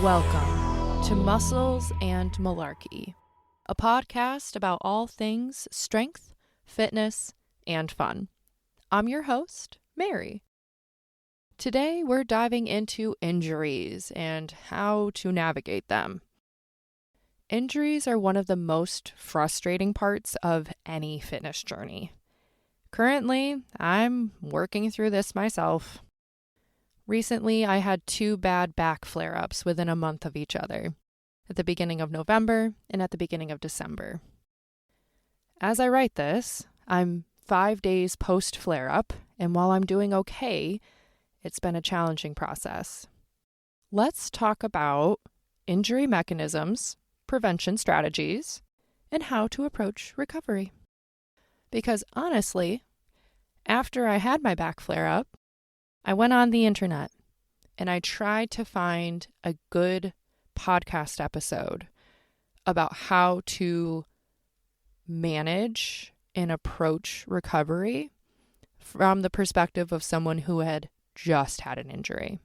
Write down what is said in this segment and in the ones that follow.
Welcome to Muscles and Malarkey, a podcast about all things strength, fitness, and fun. I'm your host, Mary. Today, we're diving into injuries and how to navigate them. Injuries are one of the most frustrating parts of any fitness journey. Currently, I'm working through this myself. Recently, I had 2 bad back flare-ups within a month of each other, at the beginning of November and at the beginning of December. As I write this, I'm 5 days post-flare-up, and while I'm doing okay, it's been a challenging process. Let's talk about injury mechanisms, prevention strategies, and how to approach recovery. Because honestly, after I had my back flare-up, I went on the internet and I tried to find a good podcast episode about how to manage and approach recovery from the perspective of someone who had just had an injury.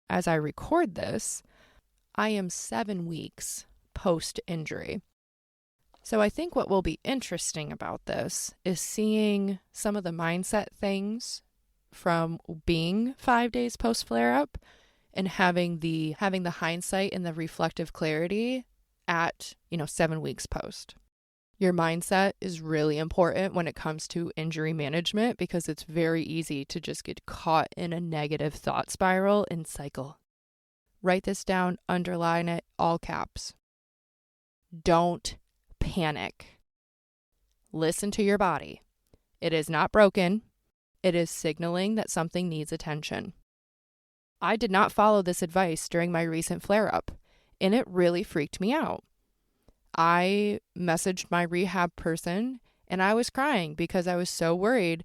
As I record this, I am 7 weeks post-injury. So I think what will be interesting about this is seeing some of the mindset things from being 5 days post flare-up and having the hindsight and the reflective clarity at 7 weeks post. Your mindset is really important when it comes to injury management because it's very easy to just get caught in a negative thought spiral and cycle. Write this down, underline it, all caps. Don't panic. Listen to your body. It is not broken. It is signaling that something needs attention. I did not follow this advice during my recent flare-up, and it really freaked me out. I messaged my rehab person, and I was crying because I was so worried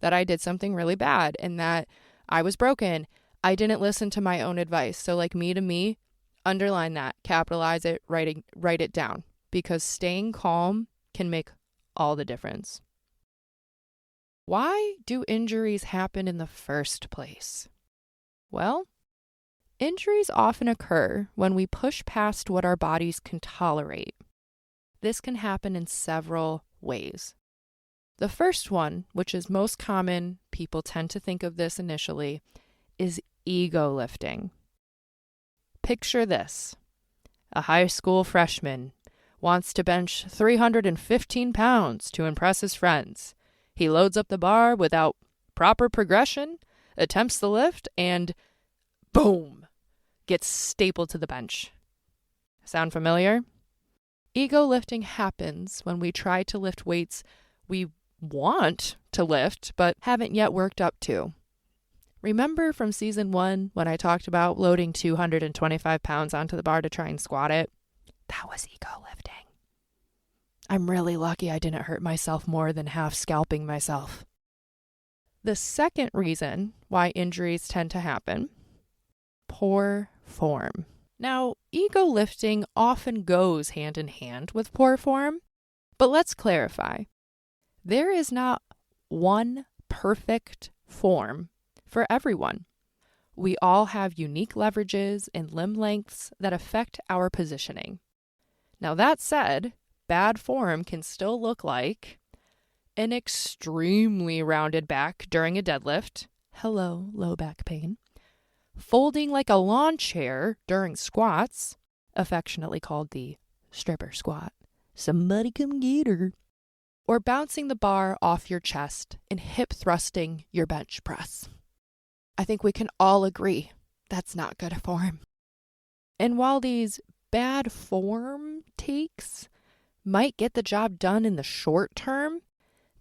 that I did something really bad and that I was broken. I didn't listen to my own advice. So like me to me, underline that, capitalize it, write it down, because staying calm can make all the difference. Why do injuries happen in the first place? Well, injuries often occur when we push past what our bodies can tolerate. This can happen in several ways. The first one, which is most common, people tend to think of this initially, is ego lifting. Picture this. A high school freshman wants to bench 315 pounds to impress his friends. He loads up the bar without proper progression, attempts the lift, and boom, gets stapled to the bench. Sound familiar? Ego lifting happens when we try to lift weights we want to lift but haven't yet worked up to. Remember from season 1 when I talked about loading 225 pounds onto the bar to try and squat it? That was ego lifting. I'm really lucky I didn't hurt myself more than half scalping myself. The second reason why injuries tend to happen, poor form. Now, ego lifting often goes hand in hand with poor form, but let's clarify. There is not one perfect form for everyone. We all have unique leverages and limb lengths that affect our positioning. Now, that said, bad form can still look like an extremely rounded back during a deadlift. Hello, low back pain. Folding like a lawn chair during squats, affectionately called the stripper squat. Somebody come get her. Or bouncing the bar off your chest and hip thrusting your bench press. I think we can all agree that's not good form. And while these bad form takes might get the job done in the short term,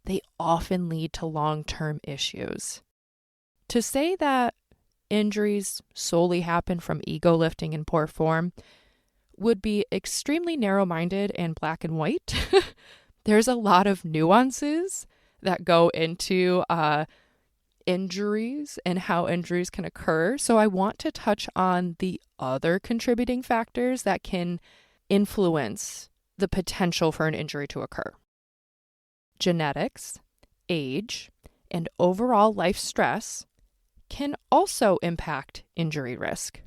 they often lead to long-term issues. To say that injuries solely happen from ego lifting and poor form would be extremely narrow-minded and black and white. There's a lot of nuances that go into injuries and how injuries can occur. So I want to touch on the other contributing factors that can influence the potential for an injury to occur. Genetics, age, and overall life stress can also impact injury risk.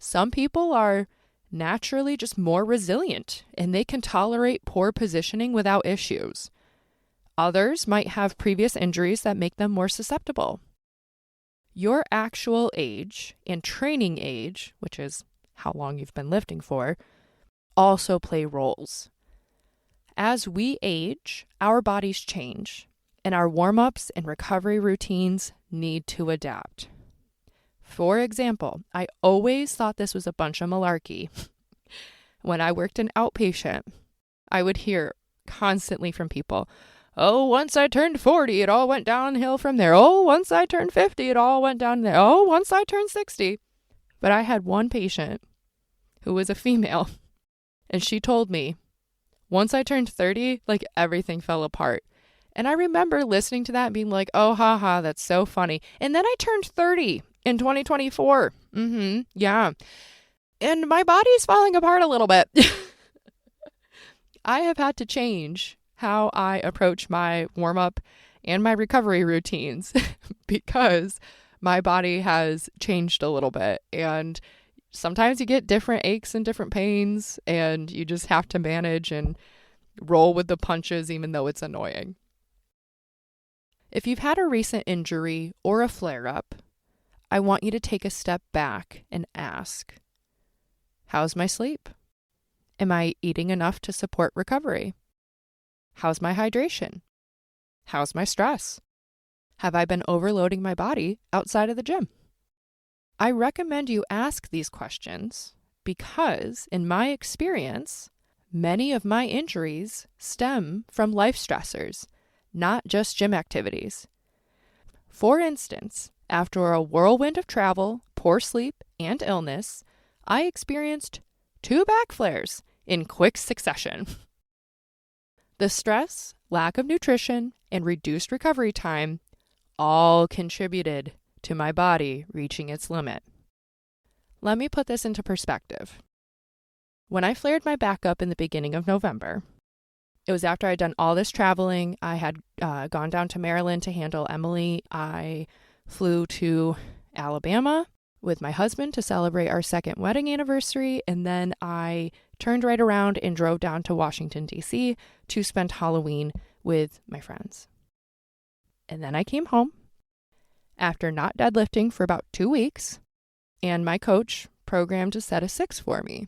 Some people are naturally just more resilient and they can tolerate poor positioning without issues. Others might have previous injuries that make them more susceptible. Your actual age and training age, which is how long you've been lifting for, also play roles. As we age, our bodies change, and our warm-ups and recovery routines need to adapt. For example, I always thought this was a bunch of malarkey. When I worked in outpatient, I would hear constantly from people, "Oh, once I turned 40, it all went downhill from there. Oh, once I turned 50, it all went down there. Oh, once I turned 60. But I had one patient who was a female, and she told me, once I turned 30, like everything fell apart. And I remember listening to that and being like, oh, haha, that's so funny. And then I turned 30 in 2024. Yeah. And my body's falling apart a little bit. I have had to change how I approach my warm-up and my recovery routines because my body has changed a little bit. And sometimes you get different aches and different pains, and you just have to manage and roll with the punches, even though it's annoying. If you've had a recent injury or a flare-up, I want you to take a step back and ask, how's my sleep? Am I eating enough to support recovery? How's my hydration? How's my stress? Have I been overloading my body outside of the gym? I recommend you ask these questions because, in my experience, many of my injuries stem from life stressors, not just gym activities. For instance, after a whirlwind of travel, poor sleep, and illness, I experienced 2 back flares in quick succession. The stress, lack of nutrition, and reduced recovery time all contributed to my body reaching its limit. Let me put this into perspective. When I flared my back up in the beginning of November, it was after I'd done all this traveling. I had gone down to Maryland to handle Emily. I flew to Alabama with my husband to celebrate our 2nd wedding anniversary, and then I turned right around and drove down to Washington, D.C. to spend Halloween with my friends. And then I came home after not deadlifting for about 2 weeks, and my coach programmed a set of 6 for me,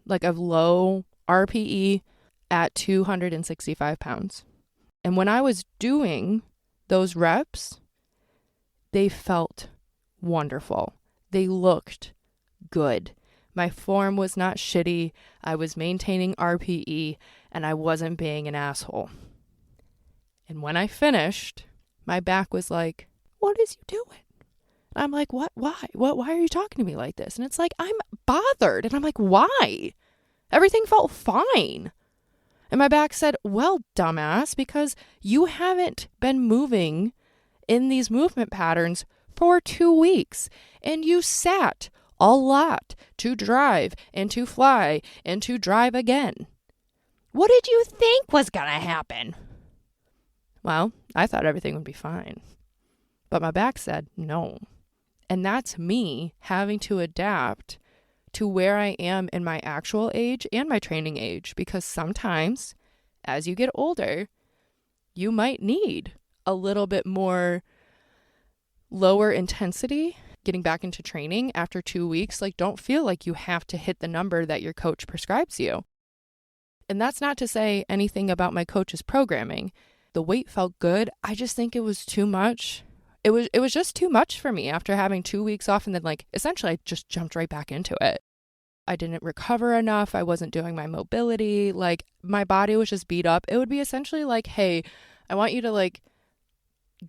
like a low RPE at 265 pounds. And when I was doing those reps, they felt wonderful. They looked good. My form was not shitty. I was maintaining RPE, and I wasn't being an asshole. And when I finished, my back was like, what is you doing? And I'm like, what? Why? Why are you talking to me like this? And it's like, I'm bothered. And I'm like, why? Everything felt fine. And my back said, well, dumbass, because you haven't been moving in these movement patterns for 2 weeks. And you sat a lot to drive and to fly and to drive again. What did you think was going to happen? Well, I thought everything would be fine. But my back said no. And that's me having to adapt to where I am in my actual age and my training age. Because sometimes, as you get older, you might need a little bit more lower intensity getting back into training after 2 weeks. Like, don't feel like you have to hit the number that your coach prescribes you. And that's not to say anything about my coach's programming. The weight felt good. I just think it was too much. It was just too much for me after having 2 weeks off, and then essentially I just jumped right back into it. I didn't recover enough. I wasn't doing my mobility. My body was just beat up. It would be essentially like, hey, I want you to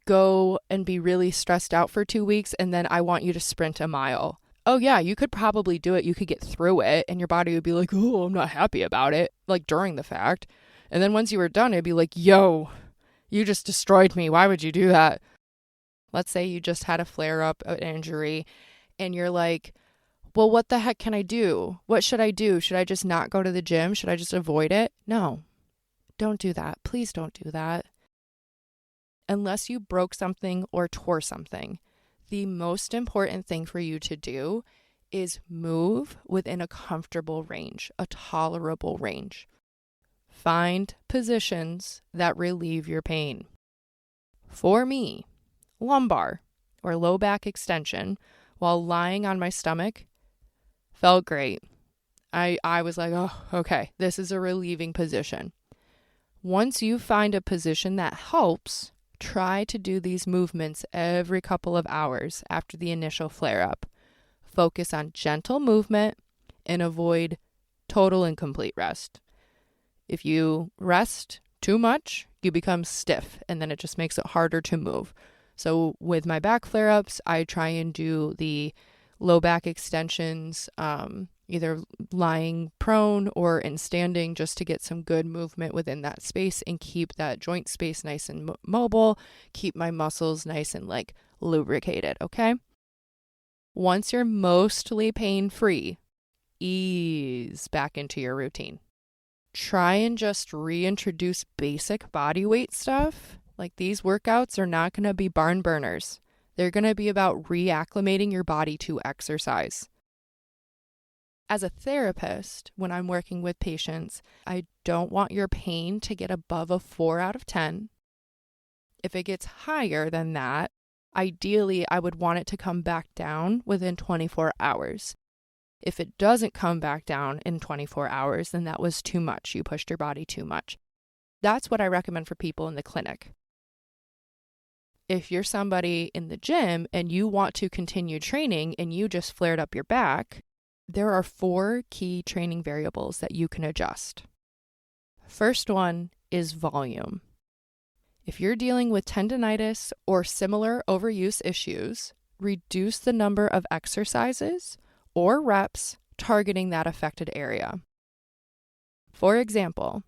go and be really stressed out for 2 weeks, and then I want you to sprint a mile. Oh yeah, you could probably do it. You could get through it, and your body would be like, oh, I'm not happy about it, during the fact. And then once you were done, it'd be like, yo, you just destroyed me. Why would you do that? Let's say you just had a flare-up, an injury, and you're like, well, what the heck can I do? What should I do? Should I just not go to the gym? Should I just avoid it? No, don't do that. Please don't do that. Unless you broke something or tore something, the most important thing for you to do is move within a comfortable range, a tolerable range. Find positions that relieve your pain. For me, lumbar or low back extension while lying on my stomach felt great. I was like, oh, okay, this is a relieving position. Once you find a position that helps, try to do these movements every couple of hours after the initial flare-up. Focus on gentle movement and avoid total and complete rest. If you rest too much, you become stiff, and then it just makes it harder to move. So with my back flare-ups, I try and do the low back extensions, either lying prone or in standing, just to get some good movement within that space and keep that joint space nice and mobile, keep my muscles nice and like lubricated, okay? Once you're mostly pain-free, ease back into your routine. Try and just reintroduce basic body weight stuff. Like, these workouts are not going to be barn burners. They're going to be about reacclimating your body to exercise. As a therapist, when I'm working with patients, I don't want your pain to get above a 4 out of 10. If it gets higher than that, ideally, I would want it to come back down within 24 hours. If it doesn't come back down in 24 hours, then that was too much. You pushed your body too much. That's what I recommend for people in the clinic. If you're somebody in the gym and you want to continue training and you just flared up your back, there are 4 key training variables that you can adjust. First one is volume. If you're dealing with tendinitis or similar overuse issues, reduce the number of exercises or reps targeting that affected area. For example,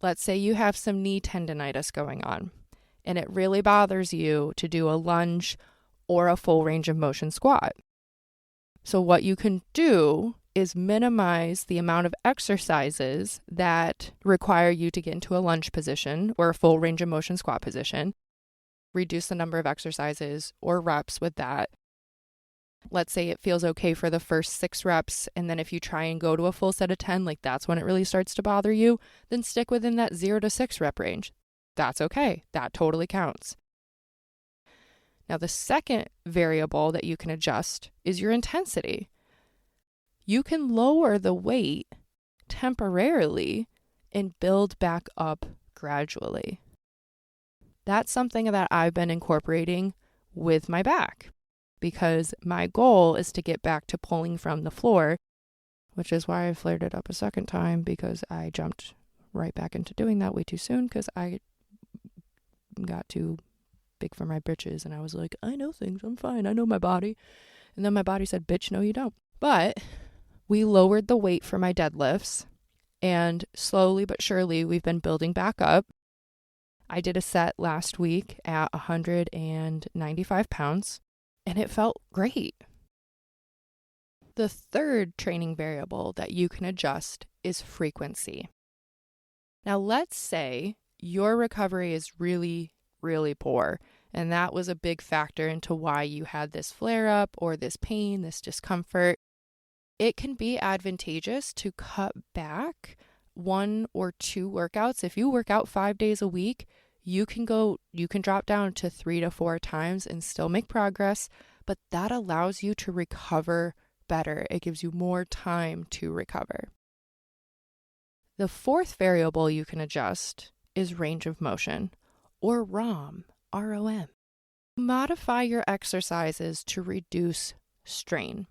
let's say you have some knee tendinitis going on, and it really bothers you to do a lunge or a full range of motion squat. So what you can do is minimize the amount of exercises that require you to get into a lunge position or a full range of motion squat position. Reduce the number of exercises or reps with that. Let's say it feels okay for the first 6 reps, and then if you try and go to a full set of 10, like that's when it really starts to bother you, then stick within that 0 to 6 rep range. That's okay. That totally counts. Now, the second variable that you can adjust is your intensity. You can lower the weight temporarily and build back up gradually. That's something that I've been incorporating with my back, because my goal is to get back to pulling from the floor, which is why I flared it up a second time, because I jumped right back into doing that way too soon because I got too big for my britches, and I was like, I know things, I'm fine, I know my body. And then my body said, bitch, no you don't. But we lowered the weight for my deadlifts, and slowly but surely we've been building back up. I did a set last week at 195 pounds, and it felt great. The third training variable that you can adjust is frequency. Now, let's say your recovery is really, really poor, and that was a big factor into why you had this flare-up or this pain, this discomfort. It can be advantageous to cut back 1 or 2 workouts. If you work out 5 days a week, you can drop down to 3 to 4 times and still make progress, but that allows you to recover better. It gives you more time to recover. The fourth variable you can adjust is range of motion, or ROM, R-O-M. Modify your exercises to reduce strain.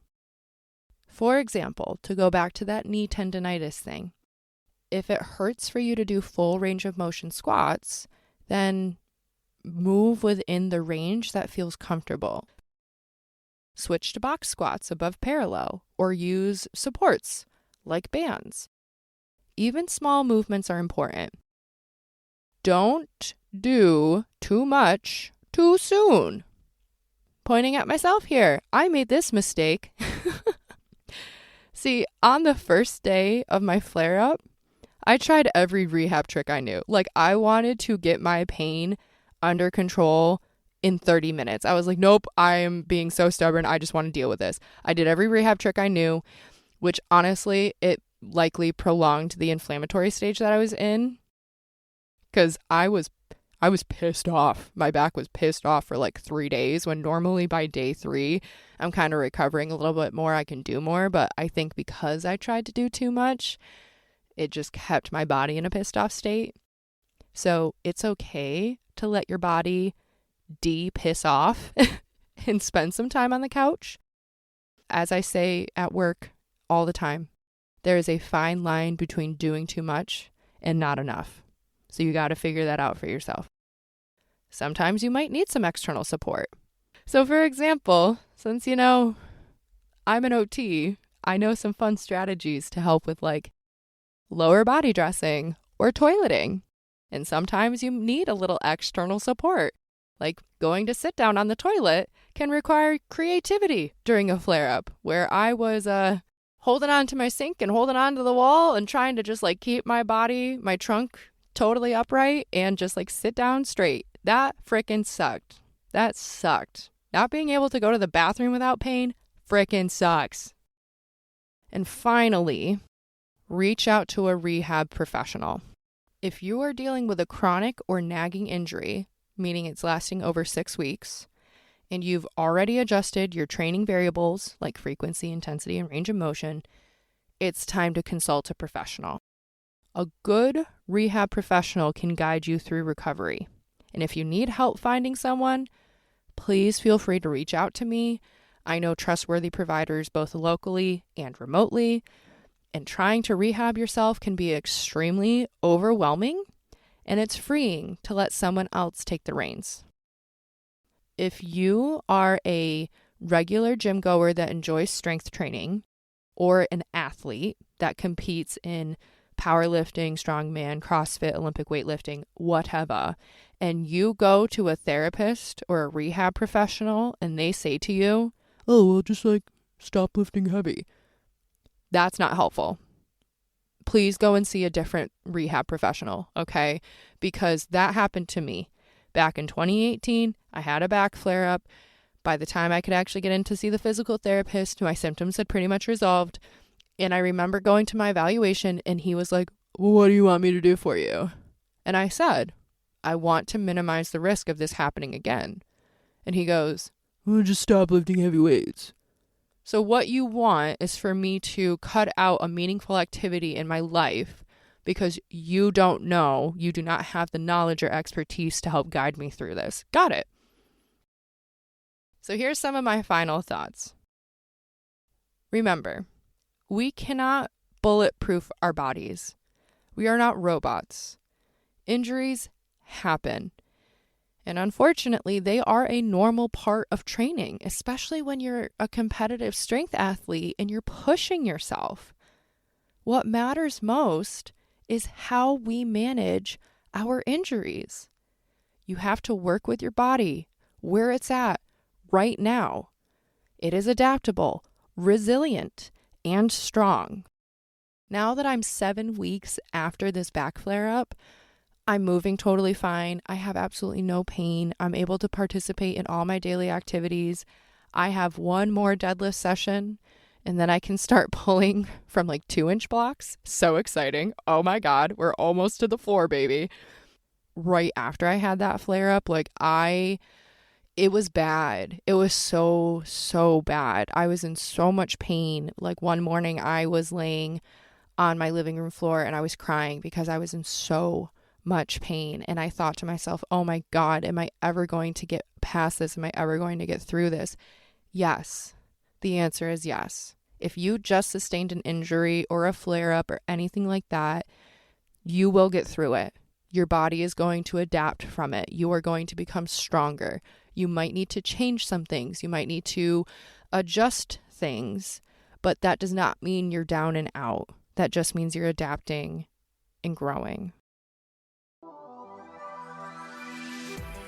For example, to go back to that knee tendinitis thing, if it hurts for you to do full range of motion squats, then move within the range that feels comfortable. Switch to box squats above parallel, or use supports like bands. Even small movements are important. Don't do too much too soon. Pointing at myself here, I made this mistake. See, on the first day of my flare-up, I tried every rehab trick I knew. Like, I wanted to get my pain under control in 30 minutes. I was like, nope, I'm being so stubborn. I just want to deal with this. I did every rehab trick I knew, which honestly, it likely prolonged the inflammatory stage that I was in, because I was pissed off. My back was pissed off for like 3 days, when normally by day 3, I'm kind of recovering a little bit more. I can do more, but I think because I tried to do too much, it just kept my body in a pissed off state. So it's okay to let your body piss off and spend some time on the couch. As I say at work all the time, there is a fine line between doing too much and not enough. So you got to figure that out for yourself. Sometimes you might need some external support. So for example, since I'm an OT, I know some fun strategies to help with like lower body dressing or toileting. And sometimes you need a little external support. Like going to sit down on the toilet can require creativity during a flare-up, where I was holding on to my sink and holding on to the wall and trying to just like keep my body, my trunk totally upright and just like sit down straight. That frickin' sucked. That sucked. Not being able to go to the bathroom without pain frickin' sucks. And finally, reach out to a rehab professional. If you are dealing with a chronic or nagging injury, meaning it's lasting over 6 weeks, and you've already adjusted your training variables like frequency, intensity, and range of motion, it's time to consult a professional. A good rehab professional can guide you through recovery. And if you need help finding someone, please feel free to reach out to me. I know trustworthy providers both locally and remotely. And trying to rehab yourself can be extremely overwhelming, and it's freeing to let someone else take the reins. If you are a regular gym goer that enjoys strength training, or an athlete that competes in powerlifting, strongman, CrossFit, Olympic weightlifting, whatever, and you go to a therapist or a rehab professional and they say to you, oh, well, just like stop lifting heavy, that's not helpful. Please go and see a different rehab professional, okay? Because that happened to me. Back in 2018, I had a back flare-up. By the time I could actually get in to see the physical therapist, my symptoms had pretty much resolved. And I remember going to my evaluation and he was like, well, what do you want me to do for you? And I said, I want to minimize the risk of this happening again. And he goes, well, just stop lifting heavy weights. So what you want is for me to cut out a meaningful activity in my life because you don't know, you do not have the knowledge or expertise to help guide me through this. Got it. So here's some of my final thoughts. Remember, we cannot bulletproof our bodies. We are not robots. Injuries happen. And unfortunately, they are a normal part of training, especially when you're a competitive strength athlete and you're pushing yourself. What matters most is how we manage our injuries. You have to work with your body where it's at right now. It is adaptable, resilient, and strong. Now that I'm 7 weeks after this back flare-up, I'm moving totally fine. I have absolutely no pain. I'm able to participate in all my daily activities. I have one more deadlift session and then I can start pulling from like 2-inch blocks. So exciting. Oh my God, we're almost to the floor, baby. Right after I had that flare up, it was bad. It was so bad. I was in so much pain. Like one morning I was laying on my living room floor and I was crying because I was in so much pain. And I thought to myself, oh my God, am I ever going to get past this? Am I ever going to get through this? Yes. The answer is yes. If you just sustained an injury or a flare-up or anything like that, you will get through it. Your body is going to adapt from it. You are going to become stronger. You might need to change some things. You might need to adjust things, but that does not mean you're down and out. That just means you're adapting and growing.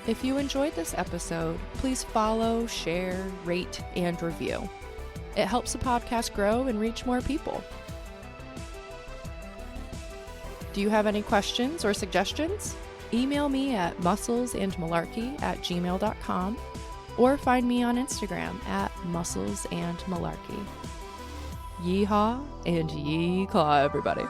If you enjoyed this episode, please follow, share, rate, and review. It helps the podcast grow and reach more people. Do you have any questions or suggestions? Email me at musclesandmalarkey@gmail.com or find me on Instagram at musclesandmalarkey. Yeehaw and yee-claw, everybody.